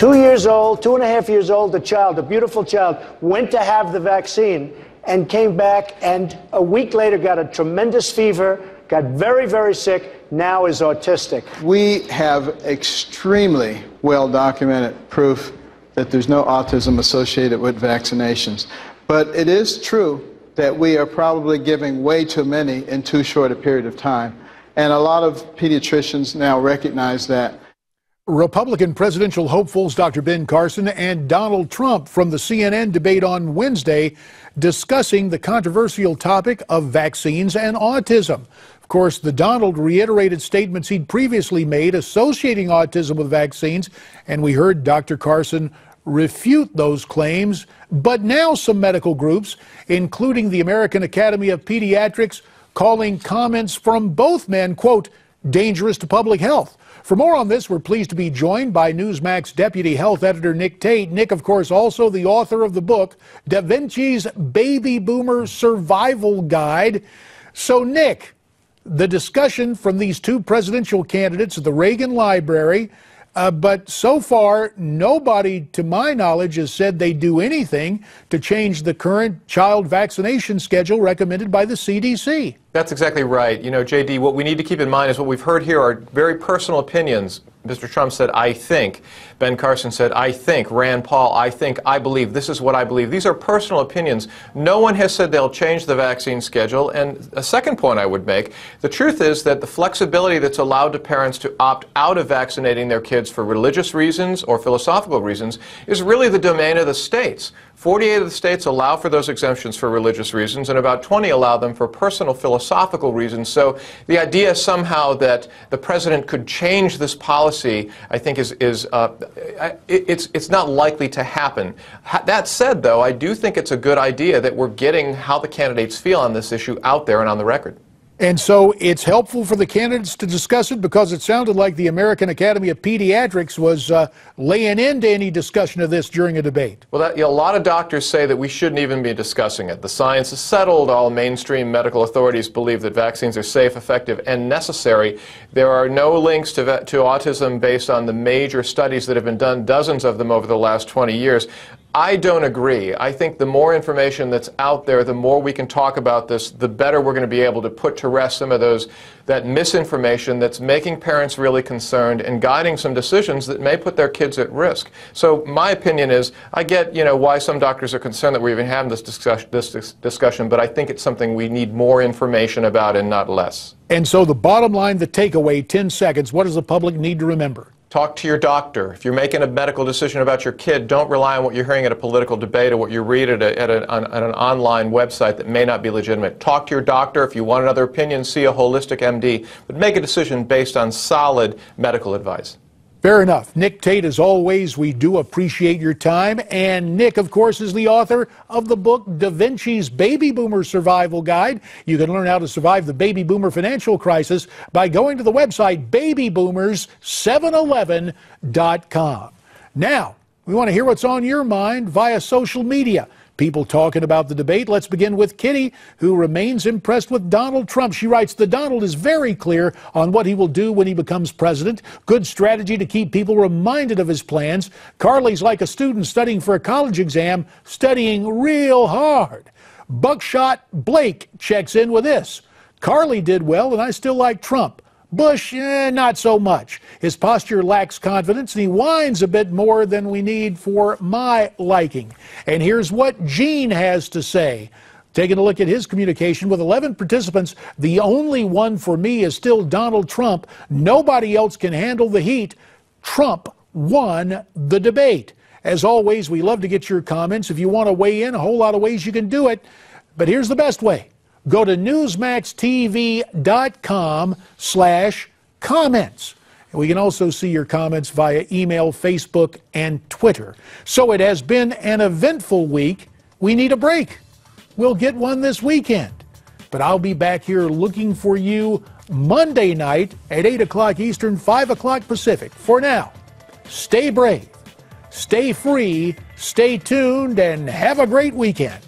2 years old, 2.5 years old, a child, a beautiful child, went to have the vaccine and came back and a week later got a tremendous fever, got very, very sick, now is autistic. We have extremely well-documented proof that there's no autism associated with vaccinations. But it is true that we are probably giving way too many in too short a period of time. And a lot of pediatricians now recognize that. Republican presidential hopefuls Dr. Ben Carson and Donald Trump from the CNN debate on Wednesday discussing the controversial topic of vaccines and autism. Of course, the Donald reiterated statements he'd previously made associating autism with vaccines, and we heard Dr. Carson refute those claims. But now some medical groups, including the American Academy of Pediatrics, calling comments from both men, quote, dangerous to public health. For more on this, we're pleased to be joined by Newsmax Deputy Health Editor Nick Tate. Nick, of course, also the author of the book, Da Vinci's Baby Boomer Survival Guide. So, Nick, the discussion from these two presidential candidates at the Reagan Library, but so far, nobody, to my knowledge, has said they do anything to change the current child vaccination schedule recommended by the CDC. That's exactly right. You know, JD, what we need to keep in mind is what we've heard here are very personal opinions. Mr. Trump said, I think. Ben Carson said, I think. Rand Paul, I think. I believe. This is what I believe. These are personal opinions. No one has said they'll change the vaccine schedule. And a second point I would make, the truth is that the flexibility that's allowed to parents to opt out of vaccinating their kids for religious reasons or philosophical reasons is really the domain of the states. 48 of the states allow for those exemptions for religious reasons, and about 20 allow them for personal philosophical reasons. So the idea somehow that the president could change this policy, I think, it's not likely to happen. That said, though, I do think it's a good idea that we're getting how the candidates feel on this issue out there and on the record. And so it's helpful for the candidates to discuss it because it sounded like the American Academy of Pediatrics was laying into any discussion of this during a debate. Well, a lot of doctors say that we shouldn't even be discussing it. The science is settled. All mainstream medical authorities believe that vaccines are safe, effective, and necessary. There are no links to autism based on the major studies that have been done, dozens of them over the last 20 years. I don't agree. I think the more information that's out there, the more we can talk about this, the better we're going to be able to put to rest some of that misinformation that's making parents really concerned and guiding some decisions that may put their kids at risk. So my opinion is, I get, why some doctors are concerned that we're even having this discussion, but I think it's something we need more information about and not less. And so the bottom line, the takeaway, 10 seconds, what does the public need to remember? Talk to your doctor. If you're making a medical decision about your kid, don't rely on what you're hearing at a political debate or what you read at an online website that may not be legitimate. Talk to your doctor. If you want another opinion, see a holistic MD. But make a decision based on solid medical advice. Fair enough. Nick Tate, as always, we do appreciate your time. And Nick, of course, is the author of the book, Da Vinci's Baby Boomer Survival Guide. You can learn how to survive the baby boomer financial crisis by going to the website babyboomers711.com. Now, we want to hear what's on your mind via social media. People talking about the debate. Let's begin with Kitty, who remains impressed with Donald Trump. She writes, the Donald is very clear on what he will do when he becomes president. Good strategy to keep people reminded of his plans. Carly's like a student studying for a college exam, studying real hard. Buckshot Blake checks in with this. Carly did well, and I still like Trump. Bush, not so much. His posture lacks confidence, and he whines a bit more than we need for my liking. And here's what Gene has to say. Taking a look at his communication with 11 participants, the only one for me is still Donald Trump. Nobody else can handle the heat. Trump won the debate. As always, we love to get your comments. If you want to weigh in, a whole lot of ways you can do it. But here's the best way. Go to newsmaxtv.com/comments. We can also see your comments via email, Facebook, and Twitter. So it has been an eventful week. We need a break. We'll get one this weekend. But I'll be back here looking for you Monday night at 8 o'clock Eastern, 5 o'clock Pacific. For now, stay brave, stay free, stay tuned, and have a great weekend.